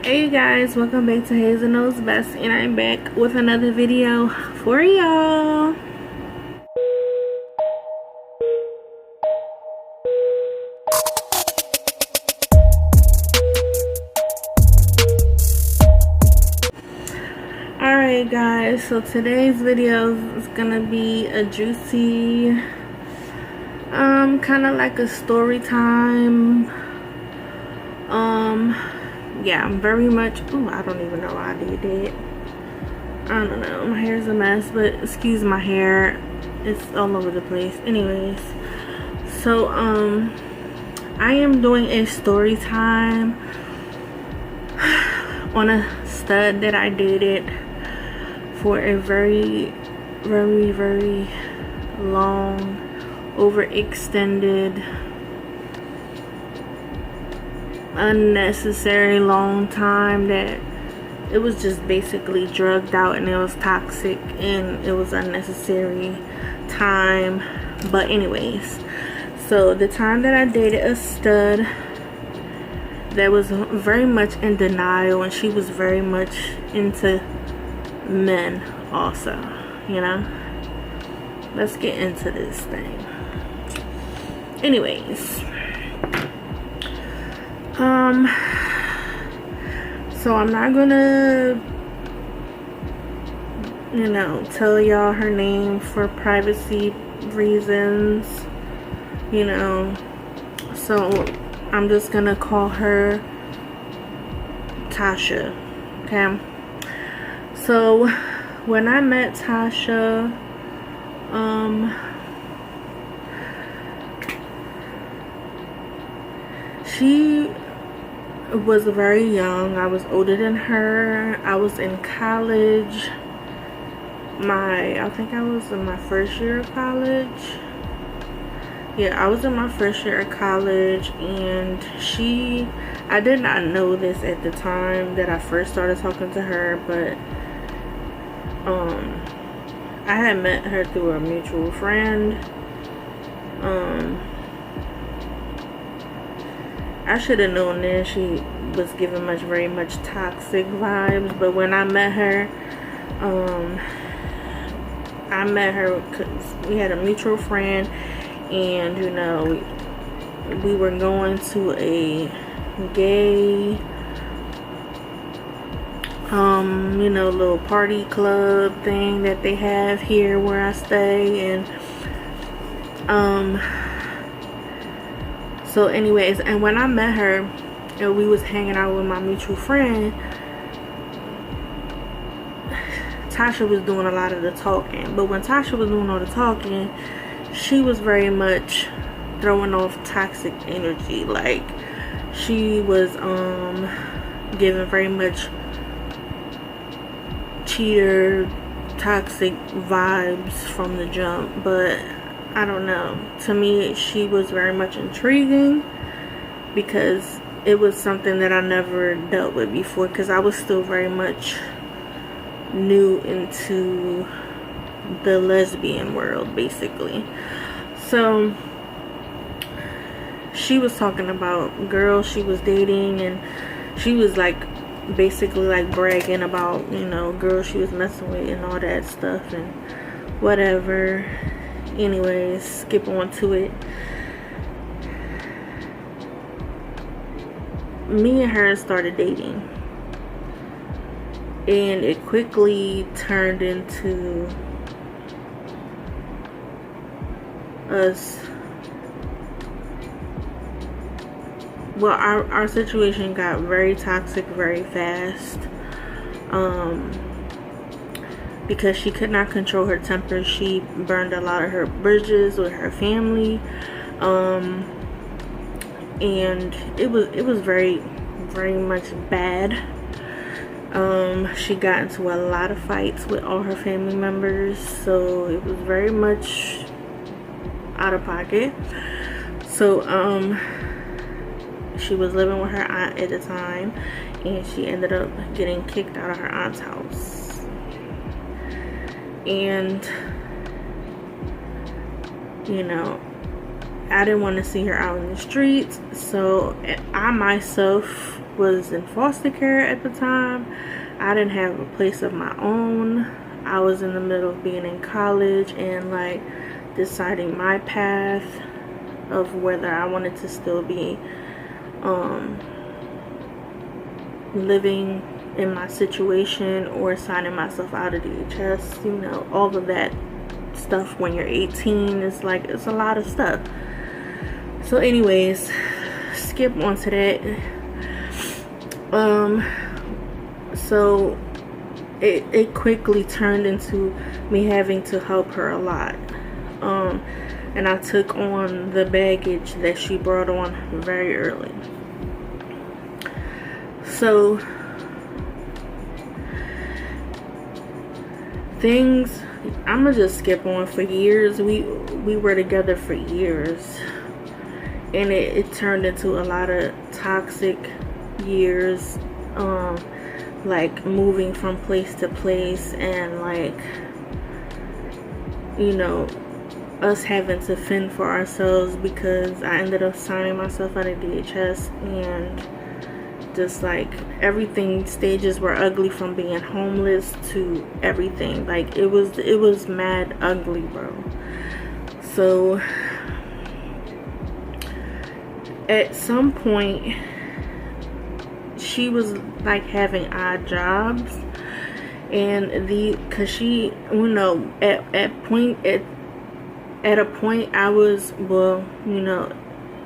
Hey guys, welcome back to Hazel Knows Best, and I'm back with another video for y'all. Alright guys, so today's video is gonna be a juicy, kind of like a story time. Yeah, I'm very much, I don't even know why I did that. I don't know, my hair's a mess, but excuse my hair, it's all over the place. Anyways, so I am doing a story time on a stud that I dated for a very long, overextended, unnecessary long time, that it was just basically drugged out and it was toxic and it was unnecessary time. But anyways, so the time that I dated a stud that was very much in denial, and she was very much into men also, you know. Let's get into this thing. Anyways, so I'm not gonna, tell y'all her name for privacy reasons, so I'm just gonna call her Tasha, okay? So when I met Tasha, she was very young. I was older than her. I was in college. I think I was in my first year of college. Yeah, I was in my first year of college, and I did not know this at the time that I first started talking to her, but I had met her through a mutual friend. I should have known that she was giving very much toxic vibes, but when I met her, because we had a mutual friend, and we were going to a gay little party club thing that they have here where I stay. And so anyways, and when I met her and we was hanging out with my mutual friend, Tasha was doing a lot of the talking. But when Tasha was doing all the talking, she was very much throwing off toxic energy. Like, she was giving very much cheater, toxic vibes from the jump. But I don't know, to me she was very much intriguing because it was something that I never dealt with before, because I was still very much new into the lesbian world, basically. So she was talking about girls she was dating, and she was like basically like bragging about girls she was messing with and all that stuff and whatever. Anyways, skip on to it. Me and her started dating, and it quickly turned into us. Well, our situation got very toxic very fast, because she could not control her temper. She burned a lot of her bridges with her family, and it was very much bad. She got into a lot of fights with all her family members, so it was very much out of pocket. So she was living with her aunt at the time, and she ended up getting kicked out of her aunt's house. And I didn't want to see her out in the streets, so I myself was in foster care at the time. I didn't have a place of my own. I was in the middle of being in college and like deciding my path of whether I wanted to still be living in my situation or signing myself out of DHS. You know, all of that stuff when you're 18 is like, it's a lot of stuff. So anyways, skip on to that. So it quickly turned into me having to help her a lot, and I took on the baggage that she brought on very early. So things, I'm gonna just skip on. For years, we were together for years, and it turned into a lot of toxic years, like moving from place to place, and like, you know, us having to fend for ourselves because I ended up signing myself out of DHS, and just like everything, stages were ugly, from being homeless to everything. Like it was mad ugly, bro. So at some point she was like having odd jobs, and cause she, you know, at a point I was, well, you know,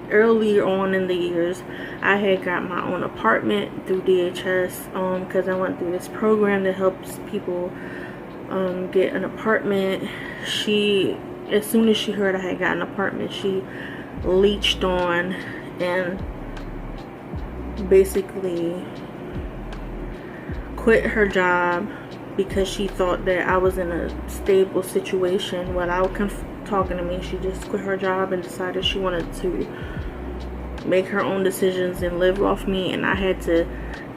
earlier on in the years, I had got my own apartment through DHS, because I went through this program that helps people get an apartment. She, as soon as she heard I had got an apartment, she leeched on and basically quit her job because she thought that I was in a stable situation without talking to me. She just quit her job and decided she wanted to make her own decisions and live off me, and I had to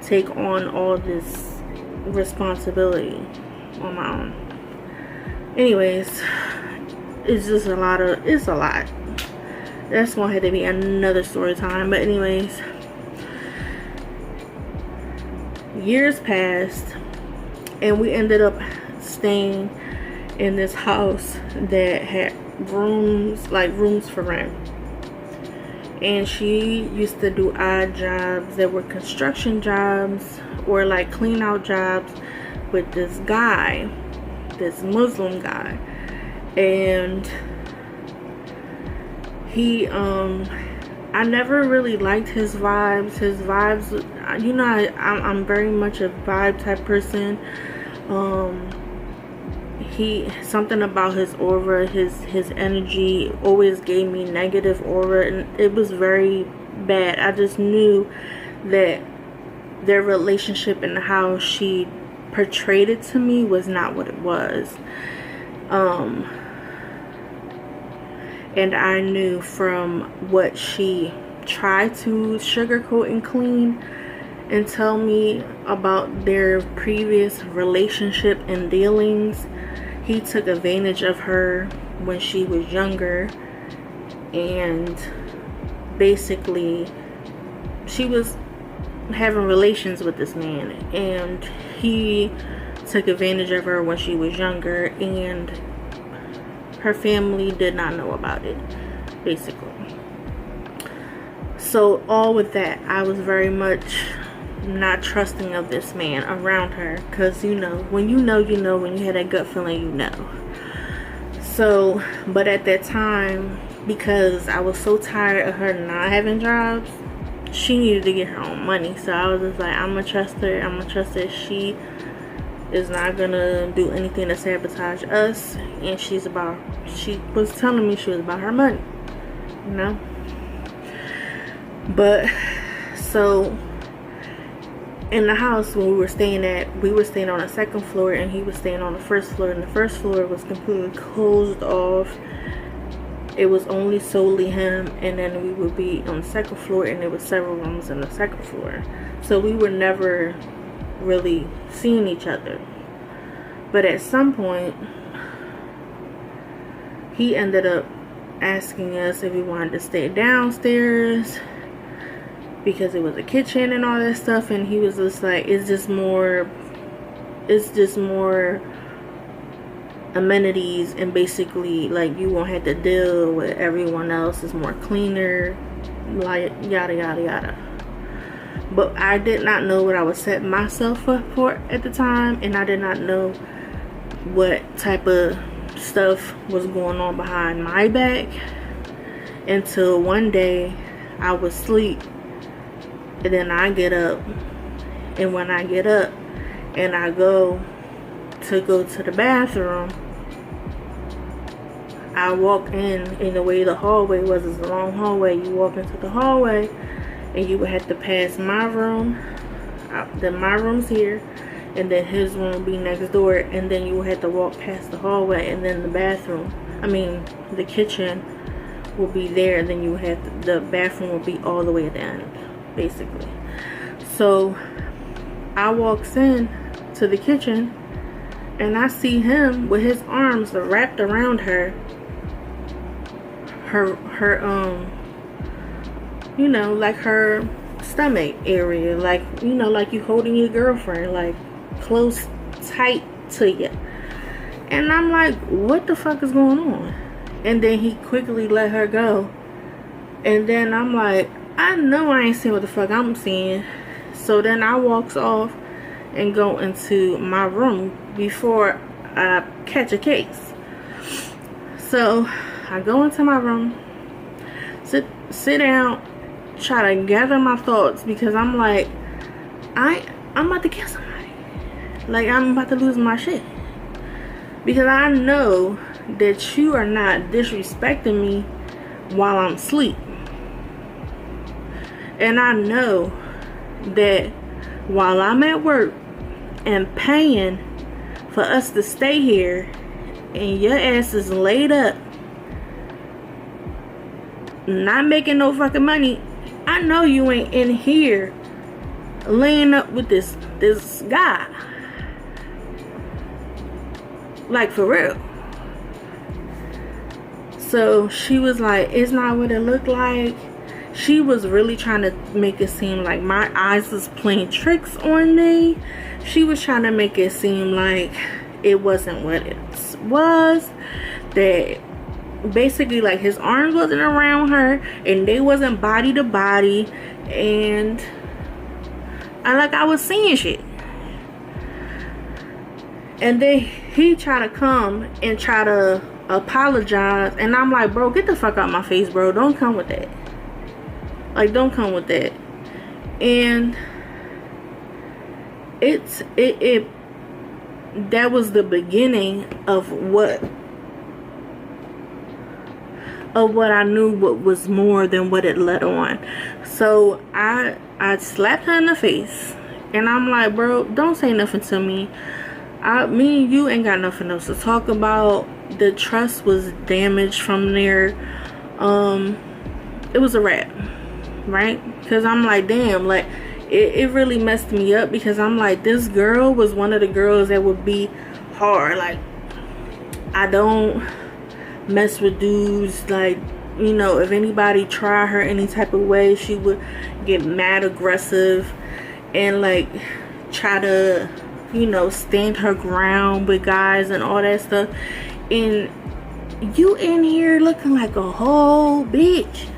take on all this responsibility on my own. Anyways, it's just a lot. That's gonna have to be another story time. But anyways, years passed, and we ended up staying in this house that had rooms for rent. And she used to do odd jobs that were construction jobs or like clean out jobs with this guy, this Muslim guy. And he, I never really liked his vibes. You know, I'm very much a vibe type person. Something about his aura, his energy always gave me negative aura, and it was very bad. I just knew that their relationship and how she portrayed it to me was not what it was. And I knew from what she tried to sugarcoat and clean and tell me about their previous relationship and dealings. He took advantage of her when she was younger, and basically she was having relations with this man, and he took advantage of her when she was younger, and her family did not know about it, basically. So all with that, I was very much not trusting of this man around her, because you know, when you know, when you had that gut feeling, you know. So, but at that time, because I was so tired of her not having jobs, she needed to get her own money. So I was just like, I'm gonna trust her. She is not gonna do anything to sabotage us, and she was telling me she was about her money, you know. But so in the house when we were staying on the second floor, and he was staying on the first floor, and the first floor was completely closed off. It was only solely him, and then we would be on the second floor, and there was several rooms on the second floor, so we were never really seeing each other. But at some point he ended up asking us if we wanted to stay downstairs, because it was a kitchen and all that stuff, and he was just like, it's just more amenities, and basically like you won't have to deal with everyone else. It's more cleaner, like yada yada yada. But I did not know what I was setting myself up for at the time, and I did not know what type of stuff was going on behind my back until one day I was asleep, and then I get up, and when I get up and I go to the bathroom, I walk in, and the way the hallway was, is a long hallway. You walk into the hallway and you would have to pass my room, then my room's here, and then his room will be next door, and then you will have to walk past the hallway, and then the bathroom, the kitchen will be there, and then you have the bathroom will be all the way at the end, basically. So I walks in to the kitchen, and I see him with his arms wrapped around her like her stomach area, like like you holding your girlfriend, like close tight to you. And I'm like, what the fuck is going on? And then he quickly let her go, and then I'm like, I know I ain't seeing what the fuck I'm seeing. So then I walks off and go into my room before I catch a case. So I go into my room, sit down, try to gather my thoughts, because I'm like, I'm about to kill somebody. Like, I'm about to lose my shit, because I know that you are not disrespecting me while I'm asleep, and I know that while I'm at work and paying for us to stay here, and your ass is laid up not making no fucking money, I know you ain't in here laying up with this guy. Like, for real. So she was like, it's not what it looked like. She was really trying to make it seem like my eyes was playing tricks on me. She was trying to make it seem like it wasn't what it was. That basically, like, his arms wasn't around her, and they wasn't body to body, and I was seeing shit. And then he tried to come and try to apologize, and I'm like, bro, get the fuck out my face, bro. Don't come with that. Like, don't come with that. And that was the beginning of what I knew what was more than what it led on. So I slapped her in the face, and I'm like, bro, don't say nothing to me. Me and you ain't got nothing else to talk about. The trust was damaged from there. It was a wrap, right? Because I'm like, damn, like it really messed me up, because I'm like, this girl was one of the girls that would be hard. Like, I don't mess with dudes. Like, if anybody try her any type of way, she would get mad aggressive and like try to stand her ground with guys and all that stuff. And you in here looking like a whole bitch,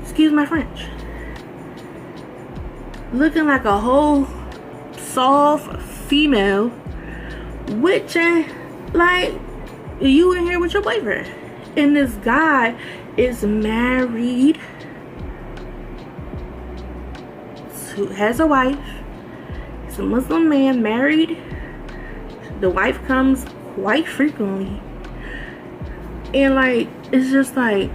excuse my French, looking like a whole soft female, which like, you in here with your boyfriend, and this guy is married, has a wife. He's a Muslim man, married. The wife comes quite frequently, and like, it's just like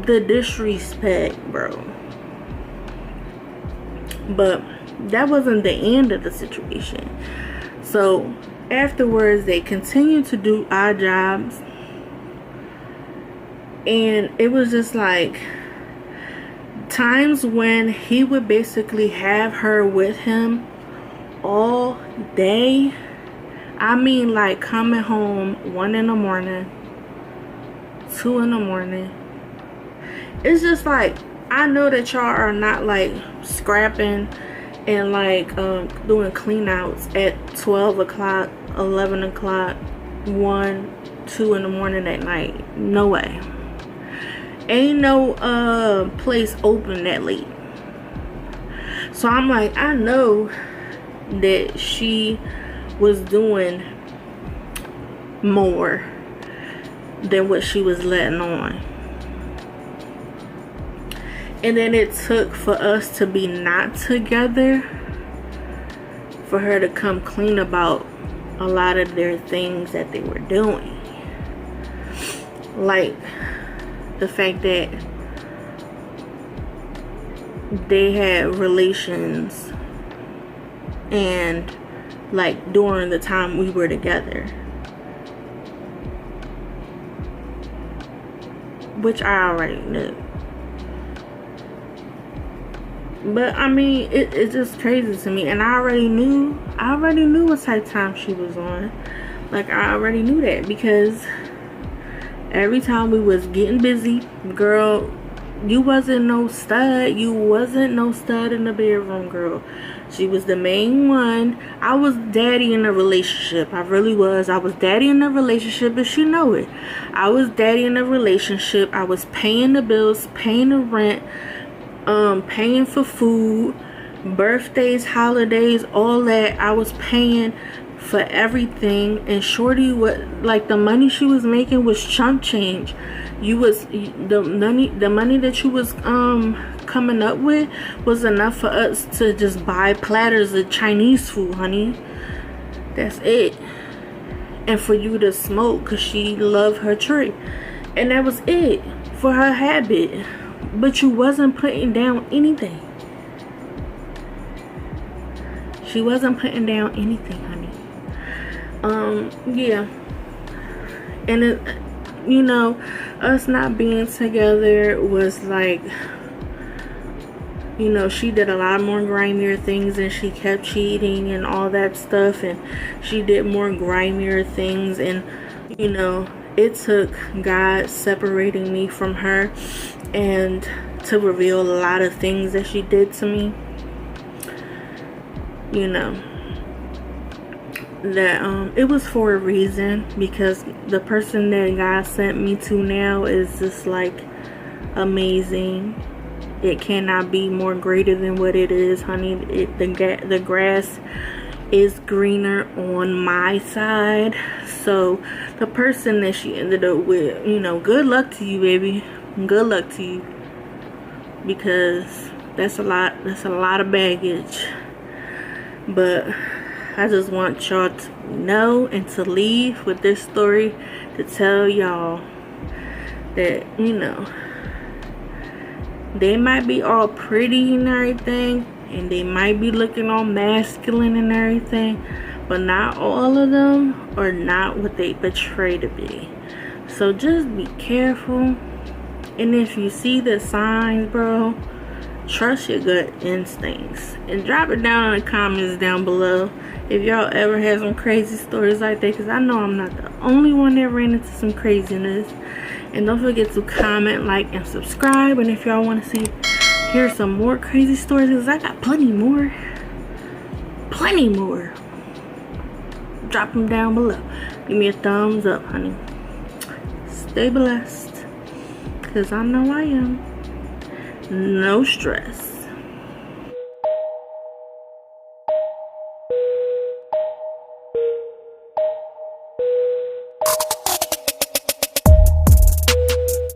the disrespect, bro. But that wasn't the end of the situation. So afterwards, they continued to do odd jobs, and it was just like times when he would basically have her with him all day. I mean, like, coming home 1 in the morning, 2 in the morning. It's just like I know that y'all are not like scrapping and like doing clean outs at 12 o'clock, 11 o'clock, 1, 2 in the morning at night. No way. Ain't no place open that late. So I'm like, I know that she was doing more than what she was letting on. And then it took for us to be not together for her to come clean about a lot of their things that they were doing. Like the fact that they had relations and like during the time we were together, which I already knew. But I mean, it's just crazy to me. And I already knew what type of time she was on. Like, I already knew that, because every time we was getting busy, girl, you wasn't no stud. You wasn't no stud in the bedroom, girl. She was the main one. I was daddy in a relationship. I really was. I was daddy in a relationship, and she know it. I was daddy in a relationship. I was paying the bills, paying the rent, paying for food, birthdays, holidays, all that. I was paying for everything. And shorty, what, like, the money she was making was chump change. You was the money that you was coming up with was enough for us to just buy platters of Chinese food, honey. That's it. And for you to smoke, because she loved her tree, and that was it for her habit. But you wasn't putting down anything. She wasn't putting down anything, honey. Yeah. And it, you know, us not being together was like, you know, she did a lot more grimier things, and she kept cheating and all that stuff, and she did more grimier things. And, you know, it took God separating me from her and to reveal a lot of things that she did to me, you know, that it was for a reason, because the person that God sent me to now is just like amazing. It cannot be more greater than what it is, honey. The grass is greener on my side. So the person that she ended up with, you know, good luck to you, baby. Good luck to you, because that's a lot of baggage. But I just want y'all to know and to leave with this story to tell y'all that, you know, they might be all pretty and everything, and they might be looking all masculine and everything, but not all of them are not what they portray to be. So just be careful. And if you see the signs, bro, trust your gut instincts. And drop it down in the comments down below if y'all ever had some crazy stories like that, because I know I'm not the only one that ran into some craziness. And don't forget to comment, like, and subscribe. And if y'all want to hear some more crazy stories, because I got plenty more, drop them down below. Give me a thumbs up, honey. Stay blessed, because I know I am. No stress.